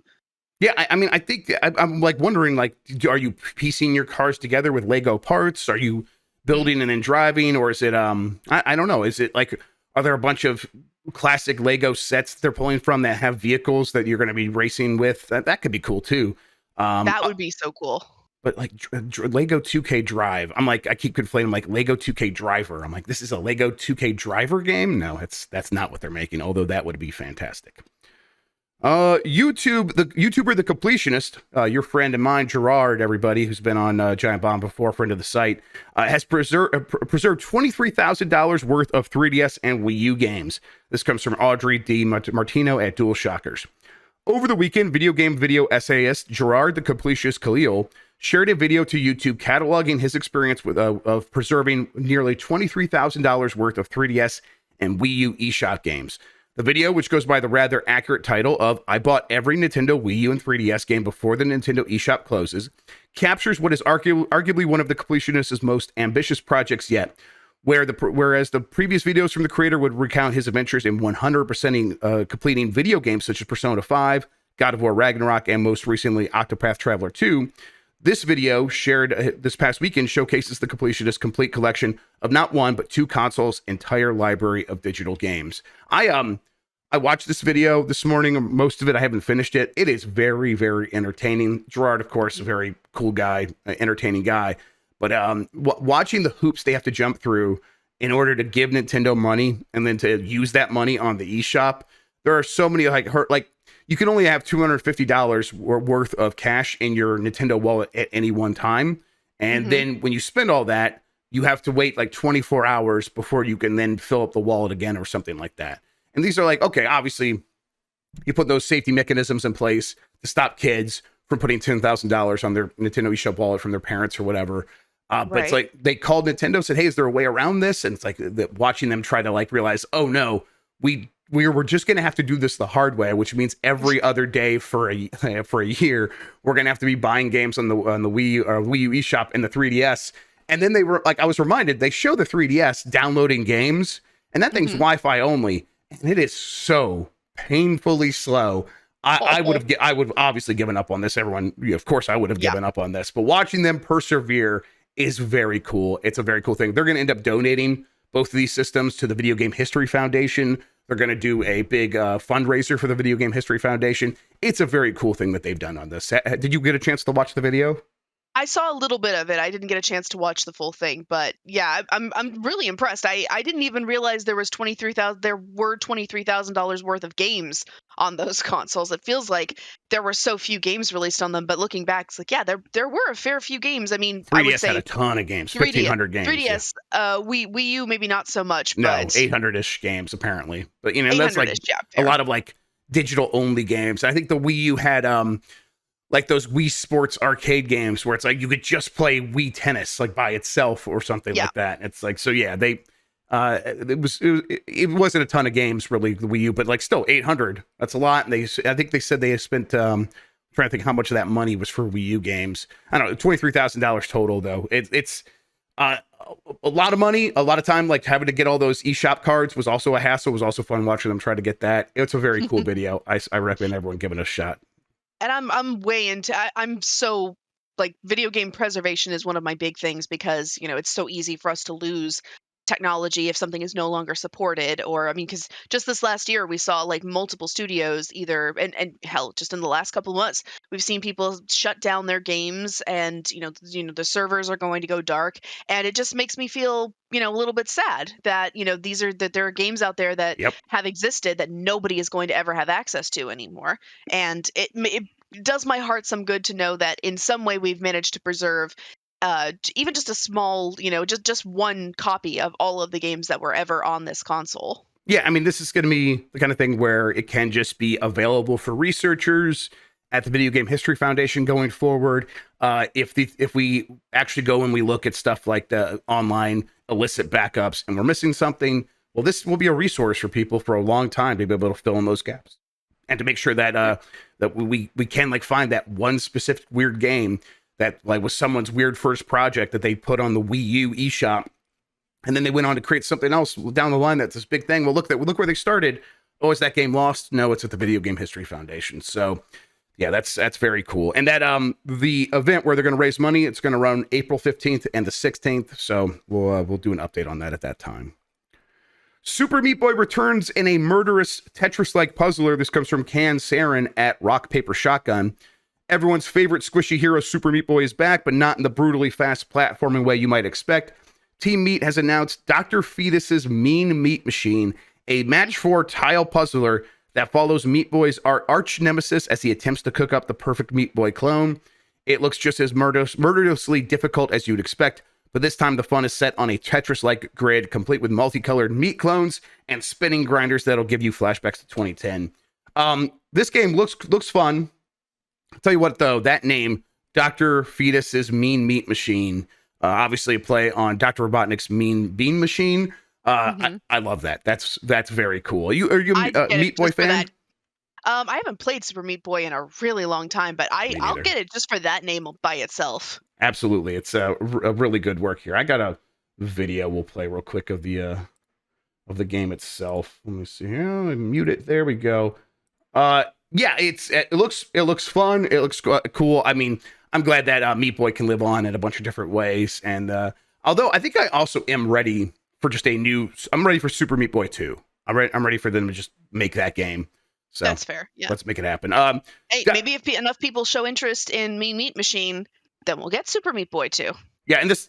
Yeah, I mean, I think I'm like wondering, like, are you piecing your cars together with Lego parts? Are you building and then driving, or is it I don't know. Is it like, are there a bunch of classic Lego sets they're pulling from that have vehicles that you're going to be racing with? That could be cool too. That would be so cool. But like Lego 2K Drive, I'm like, I keep conflating like Lego 2K Driver. I'm like, this is a Lego 2K Driver game? No, that's not what they're making, although that would be fantastic. The YouTuber The Completionist, your friend and mine, Gerard, everybody who's been on Giant Bomb before, friend of the site, has preserved $23,000 worth of 3DS and Wii U games. This comes from Audrey D. Martino at Dual Shockers. Over the weekend, video game video essayist Gerard The Completionist Khalil shared a video to YouTube cataloging his experience with of preserving nearly $23,000 worth of 3DS and Wii U eShop games. The video, which goes by the rather accurate title of "I bought every Nintendo Wii U and 3DS game before the Nintendo eShop closes," captures what is arguably one of the Completionist's most ambitious projects yet. Whereas the previous videos from the creator would recount his adventures in 100% completing video games such as Persona 5, God of War Ragnarok, and most recently Octopath Traveler 2, this video shared this past weekend showcases the Completionist's complete collection of not one but two consoles' entire library of digital games. I watched this video this morning. Most of it I haven't finished it. It is very, very entertaining. Gerard, of course, a very cool guy, entertaining guy. But watching the hoops they have to jump through in order to give Nintendo money and then to use that money on the eShop, there are so many like you can only have $250 worth of cash in your Nintendo wallet at any one time. And then when you spend all that, you have to wait like 24 hours before you can then fill up the wallet again or something like that. And these are like, okay, obviously you put those safety mechanisms in place to stop kids from putting $10,000 on their Nintendo eShop wallet from their parents or whatever. But it's like they called Nintendo, said, hey, is there a way around this? And it's like watching them try to like realize, oh no, we're just going to have to do this the hard way, which means every other day for a year, we're going to have to be buying games on the Wii or Wii U eShop and the 3DS. And then they were like, I was reminded, they show the 3DS downloading games, and that thing's Wi-Fi only, and it is so painfully slow. I would have obviously given up on this. Everyone, of course, I would have given up on this. But watching them persevere is very cool. It's a very cool thing. They're going to end up donating both of these systems to the Video Game History Foundation. They're going to do a big fundraiser for the Video Game History Foundation. It's a very cool thing that they've done on this. Did you get a chance to watch the video? I saw a little bit of it. I didn't get a chance to watch the full thing, but yeah, I'm really impressed. I didn't even realize there were $23,000 worth of games on those consoles. It feels like there were so few games released on them, but looking back, it's like, yeah, there were a fair few games. I mean, I would 3DS had a say ton of games, 3D 1,500 games. 3DS, Wii U maybe not so much, No, but 800-ish games apparently. But that's like 800-ish, yeah, a fair. lot of like digital only games. I think the Wii U had like those Wii Sports arcade games where it's like you could just play Wii Tennis like by itself or something like that. It's like, so yeah, they it wasn't a ton of games really, the Wii U, but like still 800. That's a lot. And I think they said they spent trying to think how much of that money was for Wii U games. I don't know, $23,000 total though. It's a lot of money, a lot of time. Like having to get all those eShop cards was also a hassle. It was also fun watching them try to get that. It's a very cool video. I recommend everyone giving it a shot. And I'm way into I'm so like video game preservation is one of my big things because, it's so easy for us to lose technology if something is no longer supported. Or I mean, because just this last year we saw like multiple studios either and hell, just in the last couple of months we've seen people shut down their games, and the servers are going to go dark, and it just makes me feel a little bit sad that there are games out there that have existed that nobody is going to ever have access to anymore. And it does my heart some good to know that in some way we've managed to preserve even just a small, just one copy of all of the games that were ever on this console. Yeah, I mean, this is going to be the kind of thing where it can just be available for researchers at the Video Game History Foundation going forward. If we actually go and we look at stuff like the online illicit backups and we're missing something, well, this will be a resource for people for a long time to be able to fill in those gaps and to make sure that that we can like find that one specific weird game that like was someone's weird first project that they put on the Wii U eShop, and then they went on to create something else down the line that's this big thing. Well, look where they started. Oh, is that game lost? No, it's at the Video Game History Foundation. So yeah, that's very cool. And that the event where they're going to raise money, it's going to run April 15th and the 16th. So we'll do an update on that at that time. Super Meat Boy returns in a murderous Tetris-like puzzler. This comes from Can Sarin at Rock Paper Shotgun. Everyone's favorite squishy hero, Super Meat Boy, is back, but not in the brutally fast platforming way you might expect. Team Meat has announced Dr. Fetus's Mean Meat Machine, a match 4 tile puzzler that follows Meat Boy's arch nemesis as he attempts to cook up the perfect Meat Boy clone. It looks just as murderously difficult as you'd expect, but this time the fun is set on a Tetris-like grid, complete with multicolored meat clones and spinning grinders that'll give you flashbacks to 2010. This game looks fun. I'll tell you what, though, that name, Dr. Fetus's Mean Meat Machine, obviously a play on Dr. Robotnik's Mean Bean Machine. I love that. That's very cool. Are you a Meat Boy fan? I haven't played Super Meat Boy in a really long time, but I'll get it just for that name by itself. Absolutely. It's a really good work here. I got a video we'll play real quick of the game itself. Let me see here. Mute it. There we go. Yeah, it looks fun. It looks cool. I mean, I'm glad that Meat Boy can live on in a bunch of different ways. And although I think I also am ready for I'm ready for Super Meat Boy 2. I'm ready for them to just make that game. So that's fair. Yeah, let's make it happen. Hey, maybe if enough people show interest in Mean Meat Machine, then we'll get Super Meat Boy 2. Yeah, and this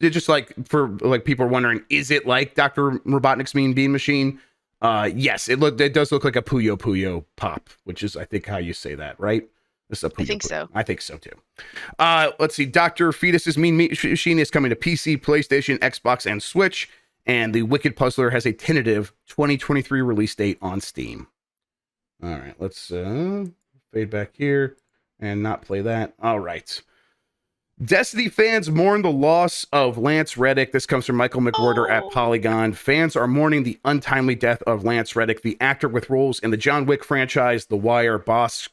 just like for like people are wondering, is it like Dr. Robotnik's Mean Bean Machine? Yes, it does look like a Puyo Puyo pop, which is I think how you say that, right? This is a Puyo I think Puyo. so. I think so too. Let's see. Dr. Fetus's Mean Meat Machine is coming to PC, PlayStation, Xbox, and Switch, and the Wicked Puzzler has a tentative 2023 release date on Steam. All right, let's fade back here and not play that. All right. Destiny fans mourn the loss of Lance Reddick. This comes from Michael McWhorter at Polygon. Fans are mourning the untimely death of Lance Reddick, the actor with roles in the John Wick franchise, The Wire, Bosch,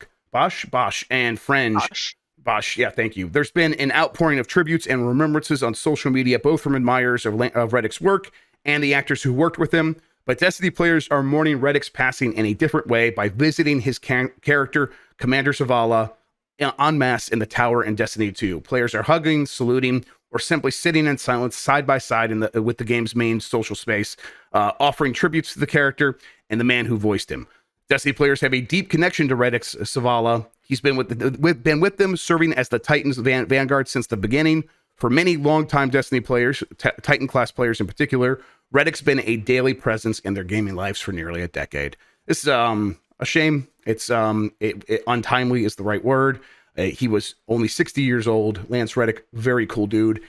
and Fringe. Bosch, yeah, thank you. There's been an outpouring of tributes and remembrances on social media, both from admirers of Reddick's work and the actors who worked with him. But Destiny players are mourning Reddick's passing in a different way by visiting his character, Commander Zavala, en masse in the tower in Destiny 2. Players are hugging, saluting, or simply sitting in silence side by side with the game's main social space, offering tributes to the character and the man who voiced him. Destiny players have a deep connection to Reddick's Zavala. He's been with them, serving as the Titans vanguard since the beginning. For many longtime Destiny players, Titan class players in particular, Reddick's been a daily presence in their gaming lives for nearly a decade. This is a shame. It's untimely is the right word. He was only 60 years old. Lance Reddick, very cool dude.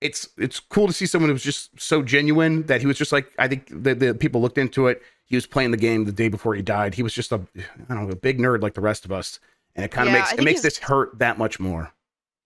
It's cool to see someone who was just so genuine that he was just like, I think the people looked into it. He was playing the game the day before he died. He was just a big nerd like the rest of us. And it kind of makes this hurt that much more.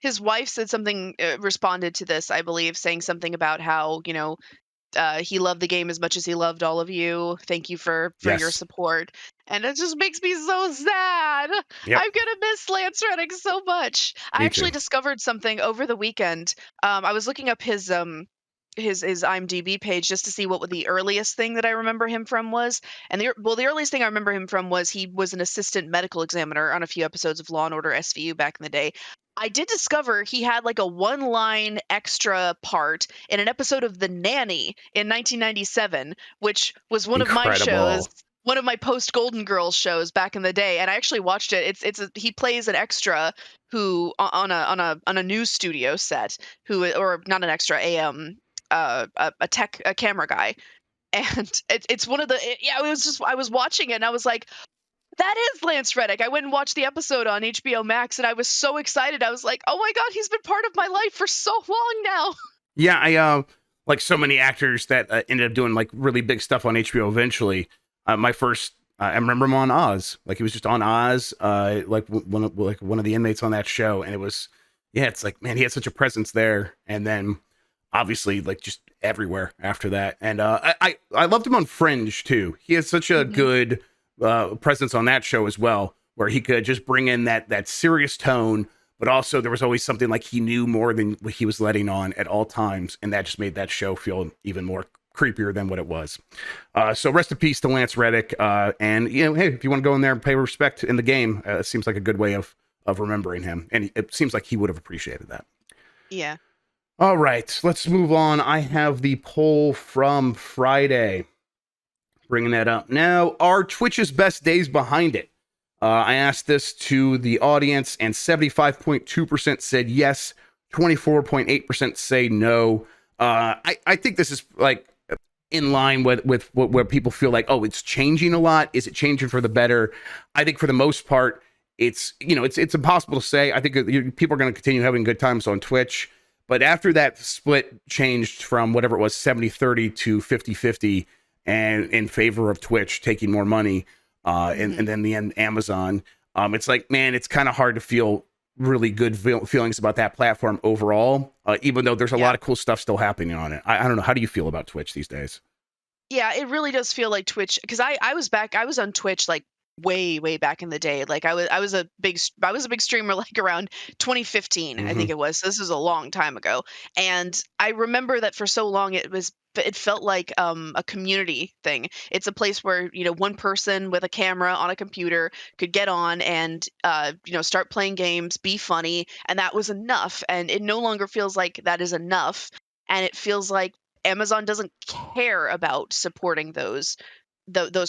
His wife said something, responded to this, I believe, saying something about how, he loved the game as much as he loved all of you. Thank you for your support. And it just makes me so sad. Yep. I'm gonna miss Lance Reddick so much. I actually discovered something over the weekend. I was looking up his IMDb page just to see what the earliest thing that I remember him from was. And the earliest thing I remember him from was he was an assistant medical examiner on a few episodes of Law and Order SVU back in the day. I did discover he had like a one-line extra part in an episode of The Nanny in 1997, which was one of my shows, one of my post Golden Girls shows back in the day, and I actually watched it. He plays an extra who on a news studio set, or not an extra, a camera guy, and it's one of the I was watching it and I was like, that is Lance Reddick. I went and watched the episode on HBO Max and I was so excited. I was like, oh my God, he's been part of my life for so long now. Yeah, I like so many actors that ended up doing like really big stuff on HBO eventually. I remember him on Oz. Like he was just on Oz, like one of the inmates on that show. And it was, it's like, man, he had such a presence there. And then obviously like just everywhere after that. And I loved him on Fringe too. He has such a good presence on that show as well, where he could just bring in that serious tone, but also there was always something like he knew more than what he was letting on at all times, and that just made that show feel even more creepier than what it was. So rest in peace to Lance Reddick, and hey, if you want to go in there and pay respect in the game, it seems like a good way of remembering him, and it seems like he would have appreciated that. Yeah. All right, let's move on. I have the poll from Friday. Bringing that up now. Are Twitch's best days behind it? I asked this to the audience, and 75.2% said yes. 24.8% say no. I think this is like in line with where people feel like, oh, it's changing a lot. Is it changing for the better? I think for the most part, it's impossible to say. I think people are going to continue having good times on Twitch, but after that split changed from whatever it was, 70-30 to 50-50. And in favor of Twitch taking more money, and then the end Amazon. It's like, man, it's kind of hard to feel really good feelings about that platform overall, even though there's a lot of cool stuff still happening on it. I don't know. How do you feel about Twitch these days? Yeah, it really does feel like Twitch, because I was on Twitch like way back in the day. Like I was a big streamer like around 2015, I think it was. So this was a long time ago, and I remember that for so long it felt like a community thing. It's a place where one person with a camera on a computer could get on and start playing games, be funny, and that was enough. And it no longer feels like that is enough, and it feels like Amazon doesn't care about supporting those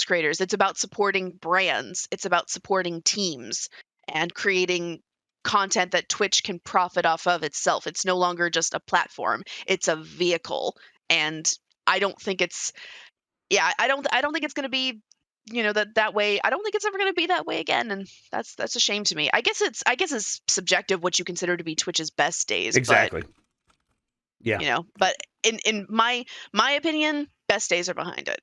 creators. It's about supporting brands. It's about supporting teams and creating content that Twitch can profit off of itself. It's no longer just a platform. It's a vehicle. And I don't think it's I don't think it's going to be that way. I don't think it's ever going to be that way again, and that's a shame to me. I guess it's subjective what you consider to be Twitch's best days. Exactly. But in my opinion, best days are behind it.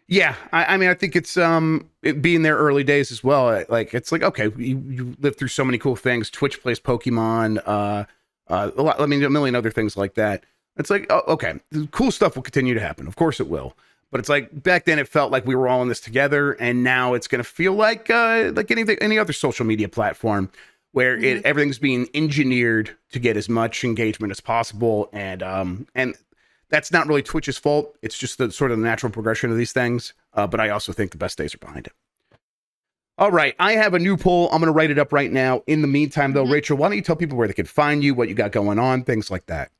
Yeah, I mean, I think it's it being their early days as well. Like it's like, okay, you lived through so many cool things. Twitch plays Pokemon, a lot. I mean, a million other things like that. It's like, oh, okay, cool stuff will continue to happen. Of course it will. But it's like back then it felt like we were all in this together, and now it's going to feel like any other social media platform where everything's being engineered to get as much engagement as possible, and that's not really Twitch's fault. It's just the sort of the natural progression of these things. But I also think the best days are behind it. All right, I have a new poll. I'm going to write it up right now. In the meantime, though, Rachel, why don't you tell people where they can find you, what you got going on, things like that?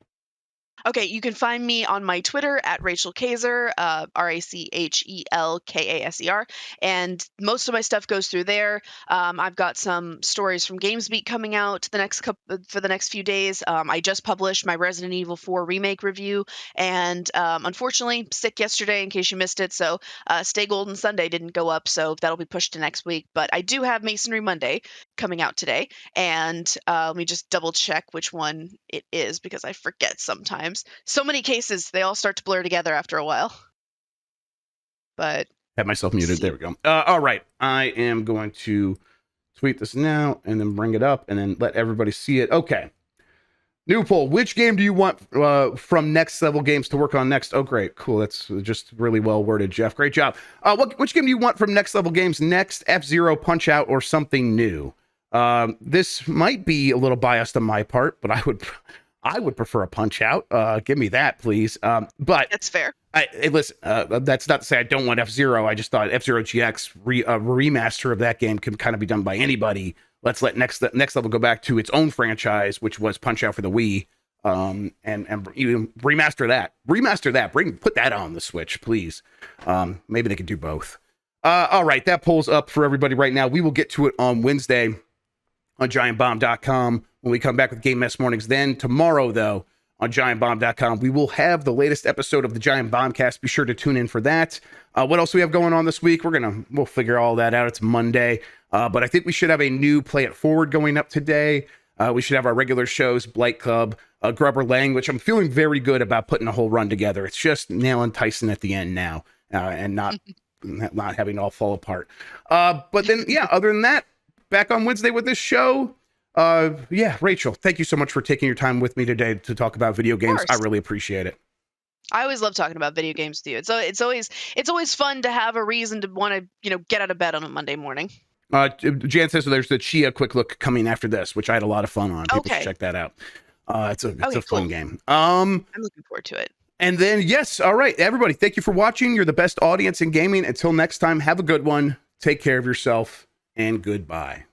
Okay, you can find me on my Twitter at Rachel Kaser, Rachelkaser, and most of my stuff goes through there. I've got some stories from GamesBeat coming out for the next few days. I just published my Resident Evil 4 remake review, and unfortunately, sick yesterday in case you missed it. So Stay Golden Sunday didn't go up, so that'll be pushed to next week. But I do have Masonry Monday coming out today, and let me just double check which one it is because I forget sometimes. So many cases, they all start to blur together after a while. But Have myself muted. There we go. All right. I am going to tweet this now and then bring it up and then let everybody see it. Okay. New poll. Which game do you want from Next Level Games to work on next? Oh, great. Cool. That's just really well worded, Jeff. Great job. Which game do you want from Next Level Games next? F-Zero, Punch-Out, or something new? This might be a little biased on my part, but I would prefer a Punch-Out. Give me that, please. But that's fair. Listen, that's not to say I don't want F-Zero. I just thought F-Zero GX remaster of that game can kind of be done by anybody. Let's let Next Level go back to its own franchise, which was Punch-Out for the Wii, and even remaster that. Put that on the Switch, please. Maybe they could do both. All right, that poll's up for everybody right now. We will get to it on Wednesday on giantbomb.com when we come back with Game Mess Mornings. Then tomorrow, though, on giantbomb.com, we will have the latest episode of the Giant Bombcast. Be sure to tune in for that. What else do we have going on this week? We'll figure all that out. It's Monday, but I think we should have a new Play It Forward going up today. We should have our regular shows, Blight Club, Grubber Lang, which I'm feeling very good about putting a whole run together. It's just nailing Tyson at the end now, and not having it all fall apart. But then, yeah, other than that, back on Wednesday with this show. Rachel, thank you so much for taking your time with me today to talk about video games. I really appreciate it. I always love talking about video games with you. It's always fun to have a reason to want to, get out of bed on a Monday morning. Jan says there's the Chia Quick Look coming after this, which I had a lot of fun on. People should check that out. It's a fun game. I'm looking forward to it. And then, yes, all right, everybody, thank you for watching. You're the best audience in gaming. Until next time, have a good one. Take care of yourself, and goodbye.